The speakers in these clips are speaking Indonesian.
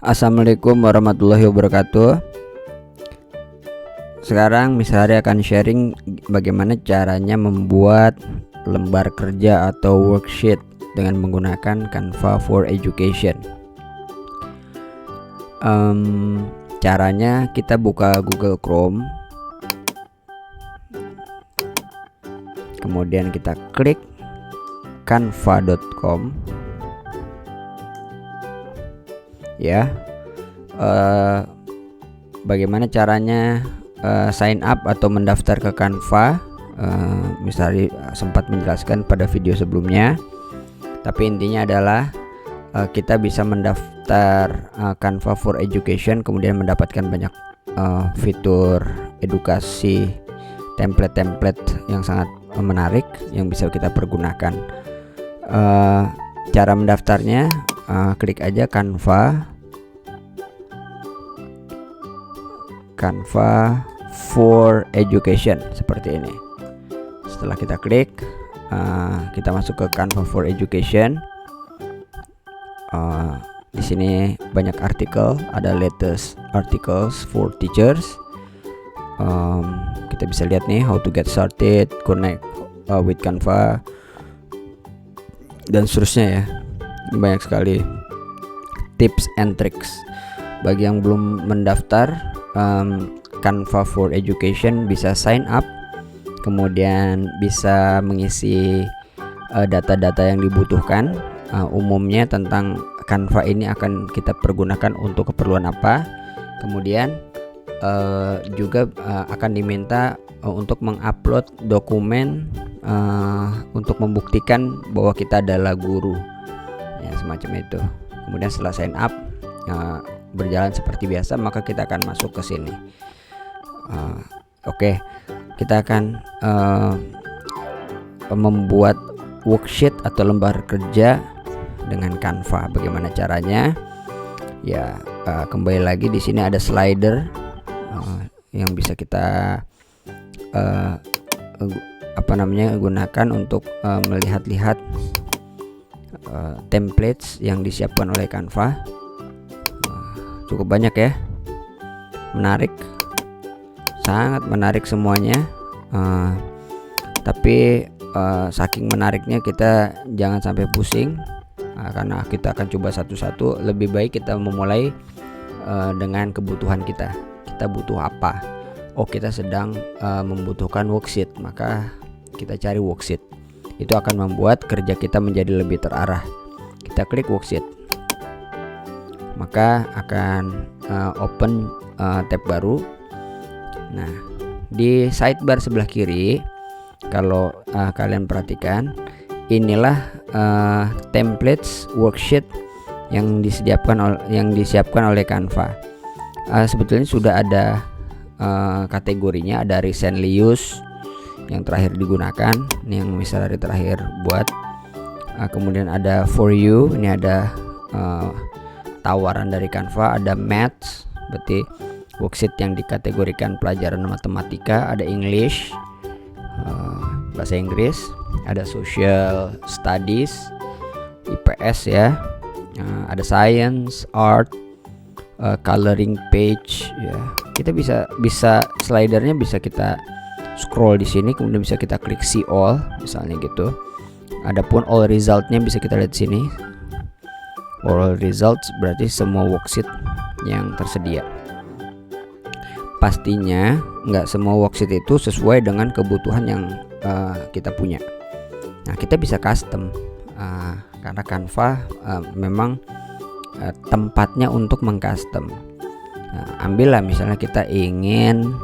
Assalamualaikum warahmatullahi wabarakatuh. Sekarang Miss Hari akan sharing bagaimana caranya membuat lembar kerja atau worksheet dengan menggunakan Canva for Education. Caranya kita buka Google Chrome, kemudian kita klik canva.com ya. Bagaimana caranya sign up atau mendaftar ke Canva? Misalnya sempat menjelaskan pada video sebelumnya, tapi intinya adalah kita bisa mendaftar Canva for Education, kemudian mendapatkan banyak fitur edukasi, template-template yang sangat menarik yang bisa kita pergunakan. Cara mendaftarnya, klik aja Canva for Education seperti ini. Setelah kita klik, kita masuk ke Canva for Education. Di sini banyak artikel, ada latest articles for teachers. Kita bisa lihat nih, how to get started, connect with Canva, dan seterusnya ya. Banyak sekali tips and tricks. Bagi yang belum mendaftar, Canva for Education bisa sign up, kemudian bisa mengisi data-data yang dibutuhkan. Umumnya tentang Canva ini akan kita pergunakan untuk keperluan apa, kemudian juga akan diminta untuk mengupload dokumen untuk membuktikan bahwa kita adalah guru ya, semacam itu. Kemudian setelah sign up, berjalan seperti biasa, maka kita akan masuk ke sini. Oke, kita akan membuat worksheet atau lembar kerja dengan Canva. Bagaimana caranya? Ya, kembali lagi di sini ada slider yang bisa kita gunakan untuk melihat-lihat templates yang disiapkan oleh Canva. Cukup banyak ya, menarik, sangat menarik semuanya. Tapi saking menariknya kita jangan sampai pusing, karena kita akan coba satu-satu. Lebih baik kita memulai dengan kebutuhan kita. Kita butuh apa? Oh, kita sedang membutuhkan worksheet, maka kita cari worksheet. Itu akan membuat kerja kita menjadi lebih terarah. Kita klik worksheet, maka akan open tab baru. Nah, di sidebar sebelah kiri, kalau kalian perhatikan, inilah templates worksheet yang disiapkan oleh Canva. Sebetulnya sudah ada kategorinya, ada recently used yang terakhir digunakan, ini yang misalnya terakhir buat. Kemudian ada for you, ini ada tawaran dari Canva. Ada maths, berarti worksheet yang dikategorikan pelajaran matematika. Ada English, bahasa Inggris. Ada social studies, IPS ya. Ada science, art, coloring page ya. Kita bisa slidernya bisa kita scroll di sini, kemudian bisa kita klik see all misalnya gitu. Adapun all resultnya bisa kita lihat sini. All results berarti semua worksheet yang tersedia. Pastinya nggak semua worksheet itu sesuai dengan kebutuhan yang kita punya. Nah, kita bisa custom karena Canva memang tempatnya untuk mengcustom. Ambillah misalnya kita ingin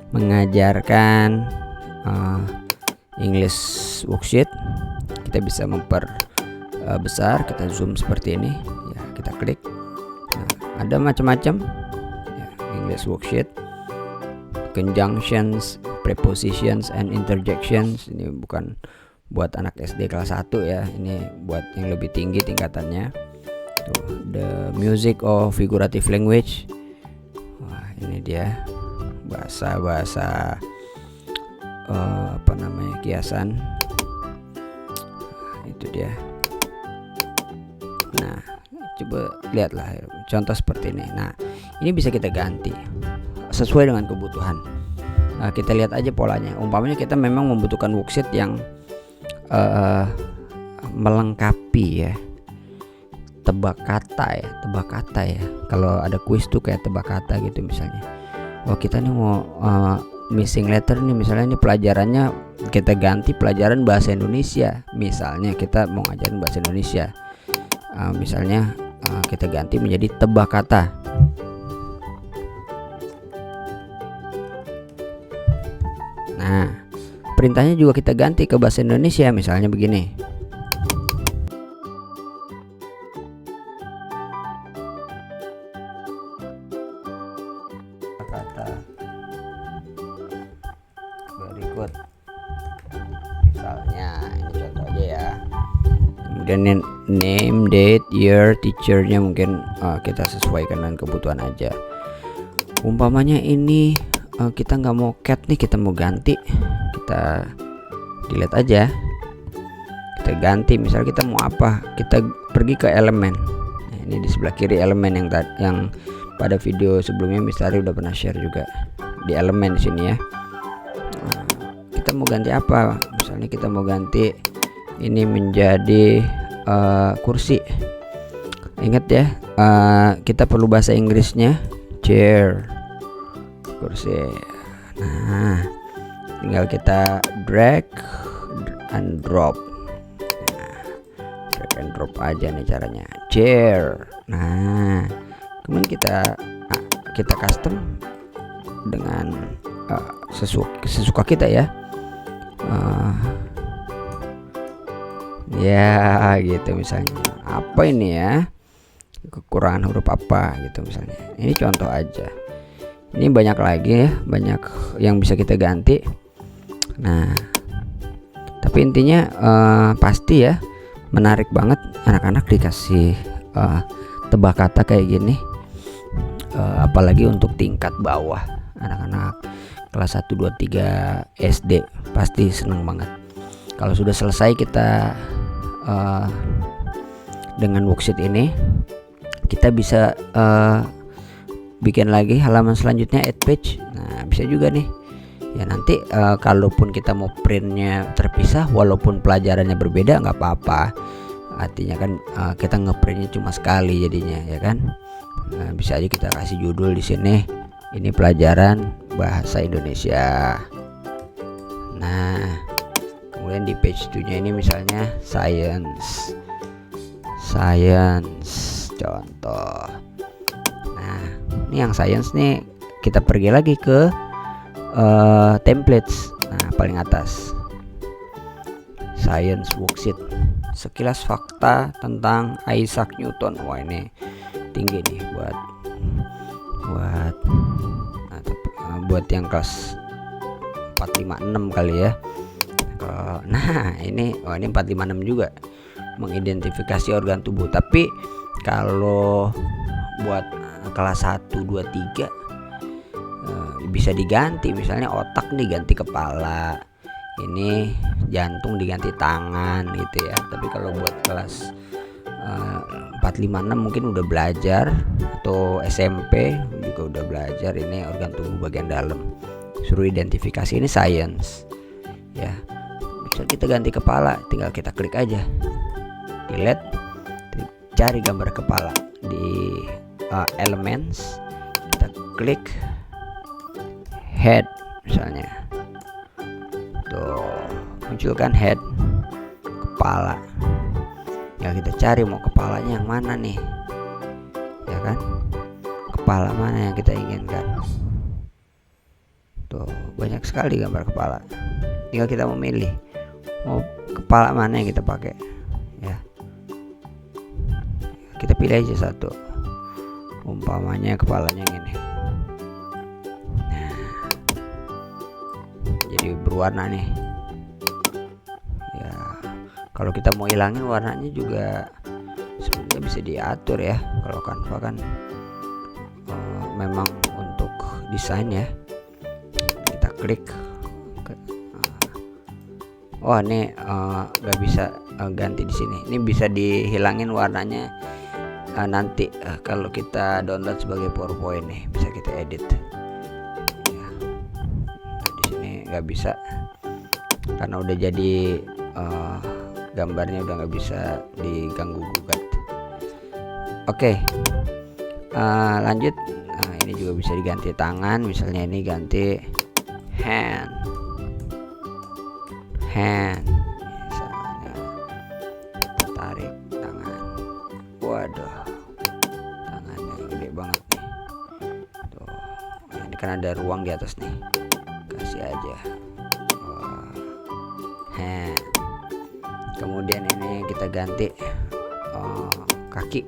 mengajarkan English worksheet, kita bisa memperbesar, kita zoom seperti ini ya, kita klik. Nah, ada macam-macam ya, English worksheet, conjunctions, prepositions and interjections. Ini bukan buat anak SD kelas 1 ya, ini buat yang lebih tinggi tingkatannya. Tuh, the music of figurative language. Wah, ini dia bahasa kiasan. Itu dia. Nah, coba lihatlah contoh seperti ini. Nah, ini bisa kita ganti sesuai dengan kebutuhan. Kita lihat aja polanya. Umpamanya kita memang membutuhkan worksheet yang melengkapi ya, tebak kata ya. Kalau ada kuis tuh kayak tebak kata gitu misalnya. Wah, kita nih mau missing letter nih, misalnya ini pelajarannya kita ganti pelajaran bahasa Indonesia. Misalnya kita mau ngajarin bahasa Indonesia, misalnya kita ganti menjadi tebak kata. Nah, perintahnya juga kita ganti ke bahasa Indonesia, misalnya begini. Kata berikut, misalnya ini contoh aja ya. Kemudian name, date, year, teachernya mungkin kita sesuaikan dengan kebutuhan aja. Umpamanya ini kita nggak mau cat nih, kita mau ganti, kita delete aja, kita ganti. Misal kita mau apa, kita pergi ke elemen. Nah, ini di sebelah kiri elemen yang pada video sebelumnya Mistari udah pernah share juga di elemen di sini ya. Kita mau ganti apa? Misalnya kita mau ganti ini menjadi kursi. Ingat ya, kita perlu bahasa Inggrisnya chair, kursi. Nah, tinggal kita drag and drop. Nah, drag and drop aja nih caranya, chair. Nah, kemudian kita custom dengan sesuka kita ya. Ya gitu, misalnya apa ini ya, kekurangan huruf apa gitu misalnya. Ini contoh aja. Ini banyak lagi ya, banyak yang bisa kita ganti. Nah, tapi intinya pasti ya menarik banget anak-anak dikasih tebak kata kayak gini. Apalagi untuk tingkat bawah, anak-anak kelas 1, 2, 3 SD pasti seneng banget. Kalau sudah selesai kita dengan worksheet ini, kita bisa bikin lagi halaman selanjutnya, add page. Nah, bisa juga nih ya, nanti kalaupun kita mau printnya terpisah walaupun pelajarannya berbeda nggak apa-apa. Artinya kan kita ngeprintnya cuma sekali jadinya ya kan. Nah, bisa aja kita kasih judul di sini, ini pelajaran bahasa Indonesia. Nah, kemudian di page 2 nya ini misalnya science contoh. Nah, ini yang science nih, kita pergi lagi ke templates. Nah, paling atas science worksheet, sekilas fakta tentang Isaac Newton. Wah, ini tinggi nih buat yang kelas 456 kali ya. Nah, ini 456 juga, mengidentifikasi organ tubuh. Tapi kalau buat kelas 1, 2, 3 bisa diganti, misalnya otak nih ganti kepala, ini jantung diganti tangan gitu ya. Tapi kalau buat kelas 456 mungkin udah belajar, atau SMP juga udah belajar ini organ tubuh bagian dalam, suruh identifikasi, ini science ya. Misal kita ganti kepala, tinggal kita klik aja, delete, cari gambar kepala di elements, kita klik head misalnya, tuh munculkan head, kepala. Ya, kita cari mau kepalanya yang mana nih ya kan, kepala mana yang kita inginkan. Tuh banyak sekali gambar kepala, tinggal kita memilih mau kepala mana yang kita pakai ya. Kita pilih aja satu, umpamanya kepalanya yang ini. Nah, jadi berwarna nih ya. Kalau kita mau hilangin warnanya juga sebenarnya bisa diatur ya. Kalau Canva kan memang untuk desain ya. Kita klik oh ini nggak bisa ganti di sini. Ini bisa dihilangin warnanya nanti kalau kita download sebagai PowerPoint nih bisa kita edit ya. Nah, di sini nggak bisa karena udah jadi gambarnya udah nggak bisa diganggu gugat. Oke, lanjut. Ini juga bisa diganti tangan, misalnya ini ganti hand misalnya, tarik tangan. Waduh, tangannya gede banget nih tuh. Ini kan ada ruang di atas nih, kasih aja hand. Kemudian ini kita ganti kaki,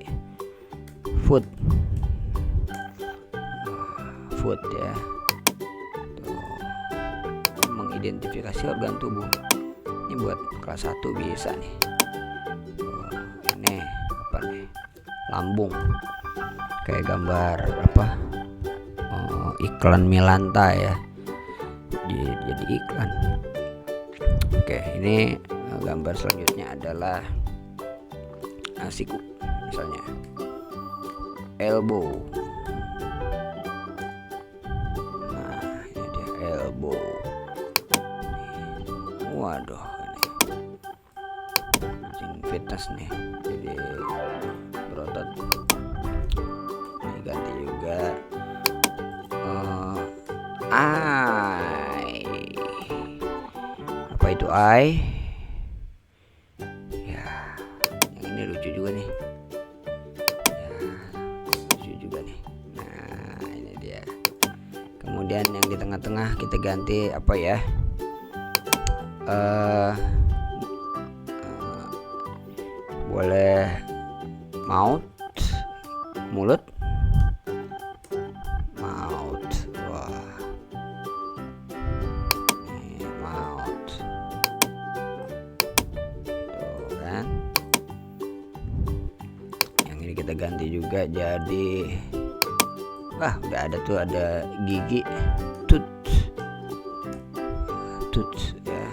foot ya tuh, mengidentifikasi organ tubuh. Ini buat kelas 1 bisa nih tuh. Ini apa nih, lambung, kayak gambar apa iklan Milanta ya, jadi iklan. Oke, ini gambar selanjutnya adalah siku, misalnya elbow. Waduh, ini fitness nih, jadi berotot. Ini ganti juga eye. Apa itu eye? Ya, yang ini lucu juga nih. Ya, lucu juga nih. Nah, ini dia. Kemudian yang di tengah-tengah kita ganti apa ya? Boleh mouth, mulut, mouth. Wah, ini mouth tuh kan. Yang ini kita ganti juga jadi, wah udah ada tuh, ada gigi, tooth ya.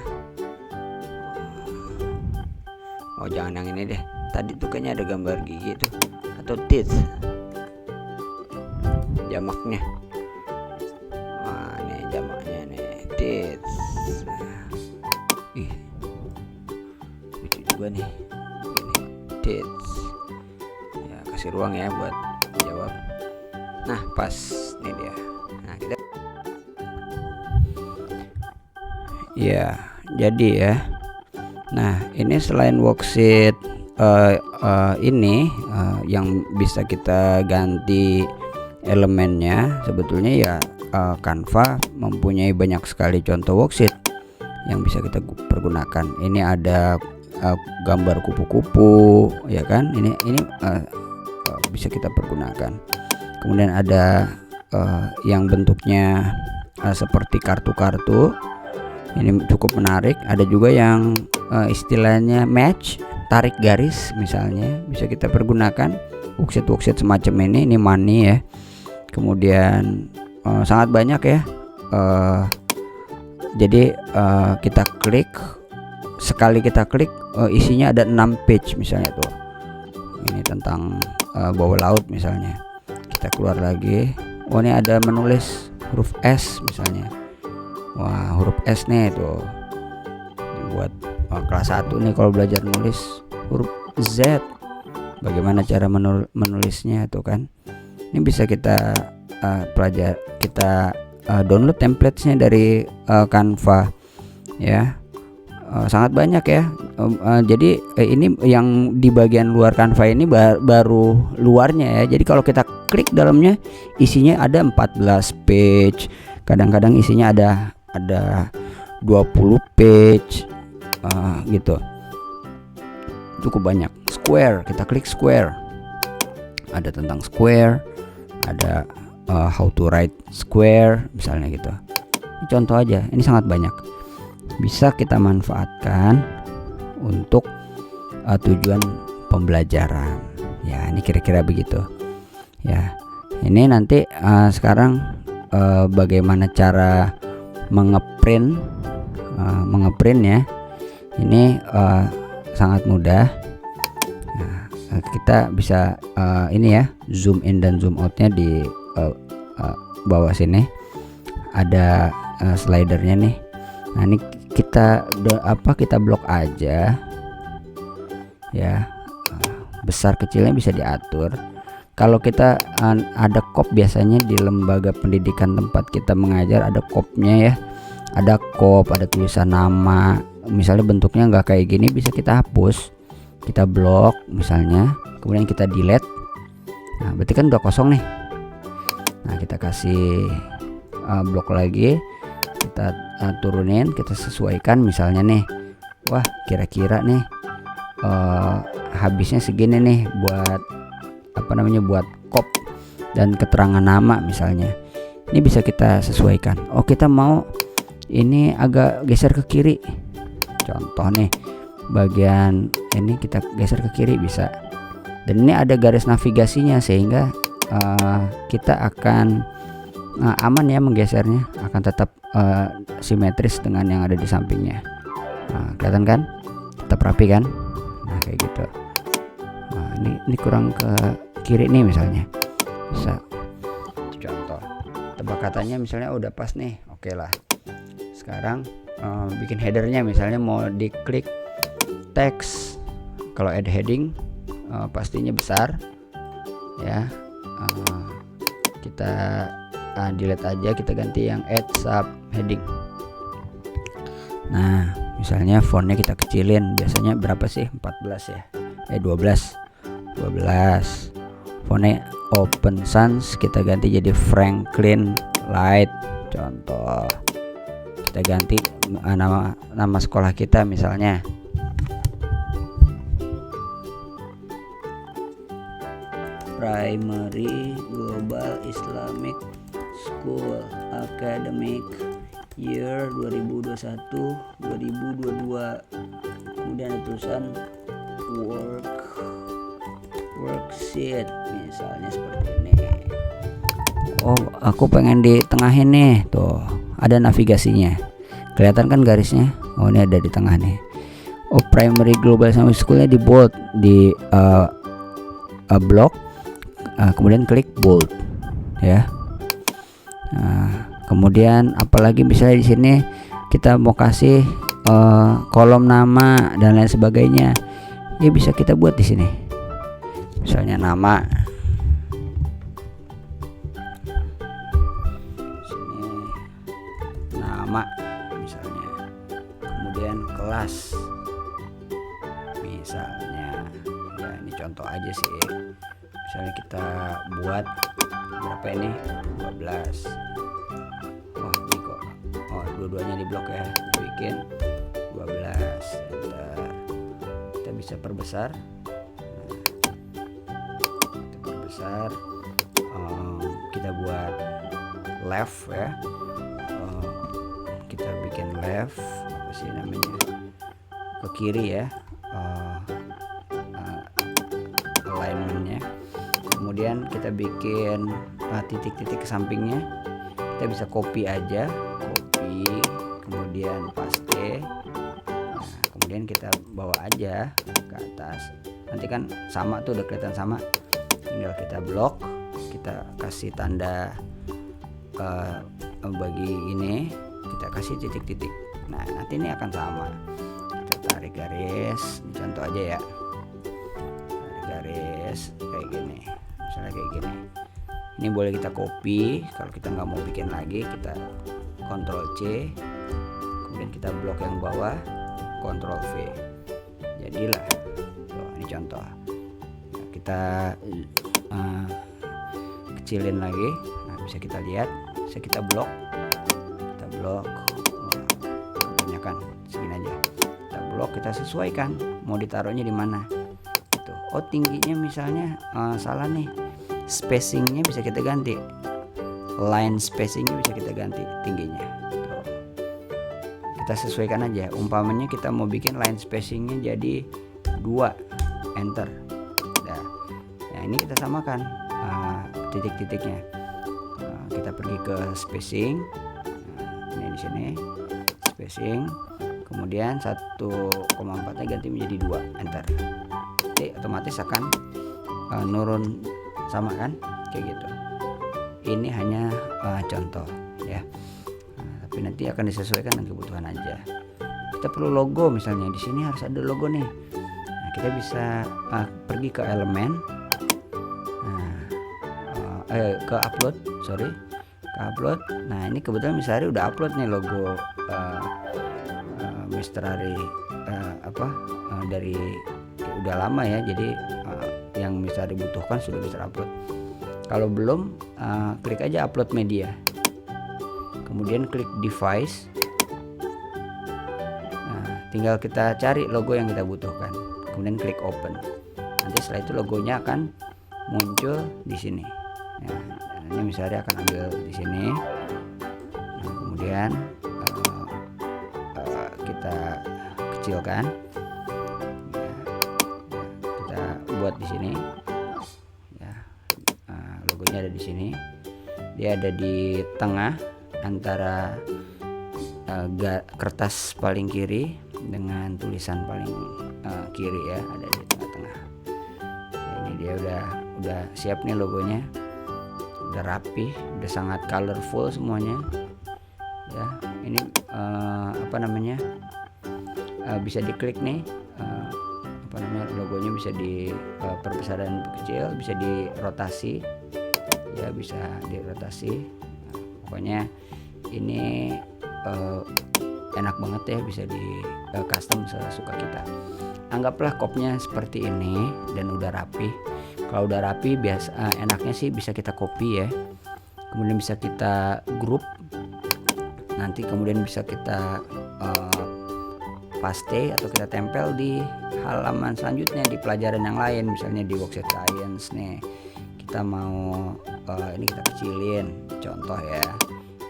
Oh, jangan yang ini deh. Tadi tuh kayaknya ada gambar gigi tuh, atau teeth, jamaknya. Wah, ini jamaknya nih, teeth. Ih, lucu juga nih. Ini teeth. Ya, kasih ruang ya buat jawab. Nah, pas ini dia. Nah, kita ya, jadi ya. Nah, ini selain worksheet ini yang bisa kita ganti elemennya, sebetulnya ya Canva mempunyai banyak sekali contoh worksheet yang bisa kita pergunakan. Ini ada gambar kupu-kupu, ya kan? Ini bisa kita pergunakan. Kemudian ada yang bentuknya seperti kartu-kartu. Ini cukup menarik. Ada juga yang istilahnya match, tarik garis misalnya, bisa kita pergunakan worksheet semacam ini. Ini money ya. Kemudian sangat banyak ya. Jadi kita klik, sekali kita klik isinya ada 6 page misalnya tuh. Ini tentang bawah laut misalnya. Kita keluar lagi. Oh, ini ada menulis huruf S misalnya. Wah, huruf S nih tuh. Ini buat kelas 1 nih kalau belajar nulis. Huruf Z, bagaimana cara menulisnya tuh kan. Ini bisa kita pelajari, kita download template-nya dari Canva ya. Sangat banyak ya. Jadi ini yang di bagian luar Canva ini baru luarnya ya. Jadi kalau kita klik dalamnya, isinya ada 14 page. Kadang-kadang isinya ada 20 page gitu. Cukup banyak. Square, kita klik square. Ada tentang square, ada how to write square misalnya gitu. Ini contoh aja, ini sangat banyak. Bisa kita manfaatkan untuk tujuan pembelajaran. Ya, ini kira-kira begitu. Ya. Ini nanti sekarang bagaimana cara mengeprint ya. Ini sangat mudah. Nah, kita bisa ini ya, zoom in dan zoom outnya di bawah sini ada slidernya nih. Nah ini kita kita blok aja ya, besar kecilnya bisa diatur. Kalau kita ada kop, biasanya di lembaga pendidikan tempat kita mengajar ada kopnya ya, ada kop, ada tulisan nama. Misalnya bentuknya nggak kayak gini, bisa kita hapus, kita blok misalnya, kemudian kita delete. Nah berarti kan udah kosong nih. Nah kita kasih blok lagi, kita turunin, kita sesuaikan. Misalnya nih, wah kira-kira nih habisnya segini nih buat buat kop dan keterangan nama misalnya. Ini bisa kita sesuaikan. Oh kita mau ini agak geser ke kiri, contoh nih bagian ini kita geser ke kiri bisa. Dan ini ada garis navigasinya sehingga kita akan aman ya menggesernya, akan tetap simetris dengan yang ada di sampingnya. Kelihatan kan, tetap rapi kan. Nah kayak gitu. Nah, ini kurang ke kiri nih misalnya, bisa. Itu contoh. Tebak katanya misalnya udah pas nih, oke lah. Sekarang bikin headernya, misalnya mau diklik teks. Kalau add heading pastinya besar ya. Kita delete aja, kita ganti yang add sub heading. Nah misalnya fontnya kita kecilin, biasanya berapa sih, 14 ya, 12. Fontnya Open Sans kita ganti jadi Franklin Light, contoh. Kita ganti nama sekolah kita misalnya Primary Global Islamic School Academic Year 2021-2022. Kemudian ada tulisan worksheet misalnya seperti ini. Oh aku pengen di tengahin nih, tuh ada navigasinya, kelihatan kan garisnya. Oh ini ada di tengah nih. Oh Primary Global Islamic Schoolnya di bold, di blok, kemudian klik bold ya. Kemudian apalagi misalnya di sini kita mau kasih kolom nama dan lain sebagainya, ya bisa kita buat di sini. Misalnya nama, sini nama misalnya, kemudian kelas misalnya. Ya ini contoh aja sih. Misalnya kita buat berapa ini, 12. Wah ini kok, oh dua-duanya di blok ya, bikin 12. Kita bisa perbesar. Kita perbesar, kita buat left ya. Kita bikin left, apa sih namanya, ke kiri ya, alignmentnya. Kemudian kita bikin titik-titik ke sampingnya. Kita bisa copy aja, copy, kemudian paste. Nah, kemudian kita bawa aja ke atas. Nanti kan sama tuh, udah kelihatan sama. Tinggal kita blok, kita kasih tanda bagi ini, kita kasih titik-titik. Nah nanti ini akan sama. Kita tarik garis, contoh aja ya. Tarik garis kayak gini. Misalnya kayak gini. Ini boleh kita copy. Kalau kita nggak mau bikin lagi, kita Ctrl C, kemudian kita blok yang bawah, Ctrl V, jadilah. Tuh, ini contoh. Nah, kita kecilin lagi. Nah, bisa kita lihat, bisa kita blok, kebanyakan segini aja. Kita blok, kita sesuaikan mau ditaruhnya di mana. Tuh. Oh tingginya misalnya salah nih. Spacingnya bisa kita ganti, line spacingnya bisa kita ganti tingginya. Tuh. Kita sesuaikan aja. Umpamanya kita mau bikin line spacingnya jadi 2, enter. Nah ini kita samakan titik-titiknya. Kita pergi ke spacing. Ini di sini spacing. Kemudian 1,4-nya ganti menjadi 2, enter. nanti otomatis akan nurun sama kan, kayak gitu. Ini hanya contoh ya. Tapi nanti akan disesuaikan dengan kebutuhan aja. Kita perlu logo misalnya, di sini harus ada logo nih. Nah, kita bisa pergi ke elemen, ke upload, ke upload. Nah, ini kebetulan Mr. Ari udah upload nih logo Mr. Ari dari udah lama ya. Jadi yang Mr. Ari butuhkan sudah bisa upload. Kalau belum, klik aja upload media, kemudian klik device. Nah, tinggal kita cari logo yang kita butuhkan, kemudian klik open. Nanti setelah itu logonya akan muncul di sini. Nah, ini misalnya akan ambil di sini. Nah, kemudian kita kecilkan. Ya, kita buat di sini. Logonya ada di sini. Dia ada di tengah antara kertas paling kiri dengan tulisan paling kiri ya, ada di tengah-tengah. Nah, ini dia udah siap nih logonya. Udah rapi, udah sangat colorful semuanya. Ya, ini bisa diklik nih. Logonya bisa diperbesar dan kecil, bisa dirotasi. Ya, bisa dirotasi. Nah, pokoknya ini enak banget ya, bisa di custom sesuka kita. Anggaplah kopnya seperti ini dan udah rapi. Kalau udah rapi, enaknya sih bisa kita copy ya, kemudian bisa kita group, nanti kemudian bisa kita paste atau kita tempel di halaman selanjutnya di pelajaran yang lain. Misalnya di worksheet science nih, kita mau ini kita kecilin, contoh ya,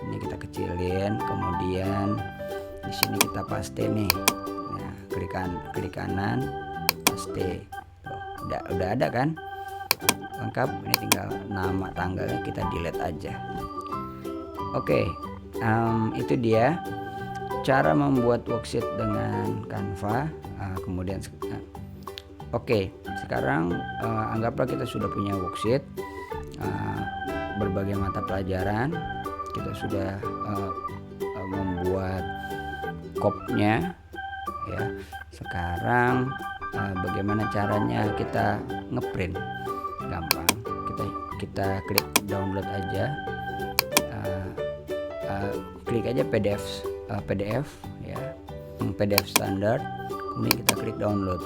ini kita kecilin, kemudian di sini kita paste nih. Nah, klik kanan, paste. Tuh, udah ada kan, lengkap. Ini tinggal nama tanggalnya kita delete aja. Oke, itu dia cara membuat worksheet dengan Canva. Kemudian sekarang anggaplah kita sudah punya worksheet berbagai mata pelajaran. Kita sudah membuat kopnya ya. Sekarang bagaimana caranya kita ngeprint? Gampang, kita klik download aja. Klik aja PDF ya, PDF standar, kemudian kita klik download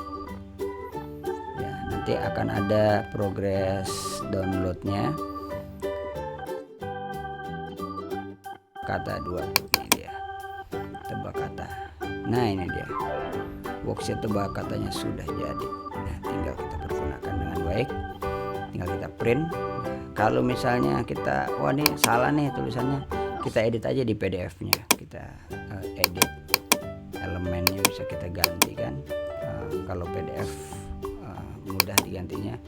ya. Nanti akan ada progres downloadnya. Kata 2, ini dia tebak kata. Nah, ini dia worksheet tebak katanya sudah jadi. Nah, tinggal kita pergunakan dengan baik, tinggal kita print. Nah, kalau misalnya kita ini salah nih tulisannya, kita edit aja di PDF-nya. Kita edit elemennya, bisa kita ganti kan. Kalau PDF mudah digantinya,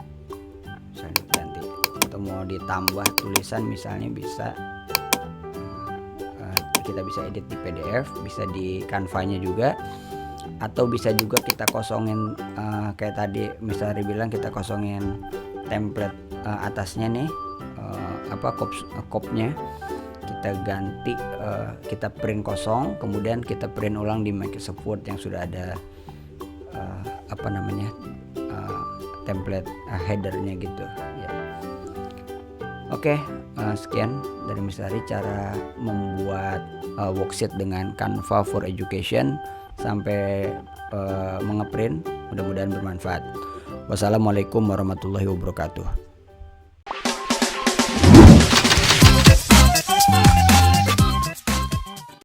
misalnya ganti atau mau ditambah tulisan misalnya bisa. Kita bisa edit di PDF, bisa di Canva-nya juga, atau bisa juga kita kosongin kayak tadi misalnya bilang, kita kosongin template atasnya nih, kopnya kita ganti, kita print kosong, kemudian kita print ulang di Microsoft Word yang sudah ada template headernya gitu ya. Oke, sekian dari Mr. Ari cara membuat worksheet dengan Canva for Education sampai mengeprint. Mudah-mudahan bermanfaat. Wassalamualaikum warahmatullahi wabarakatuh.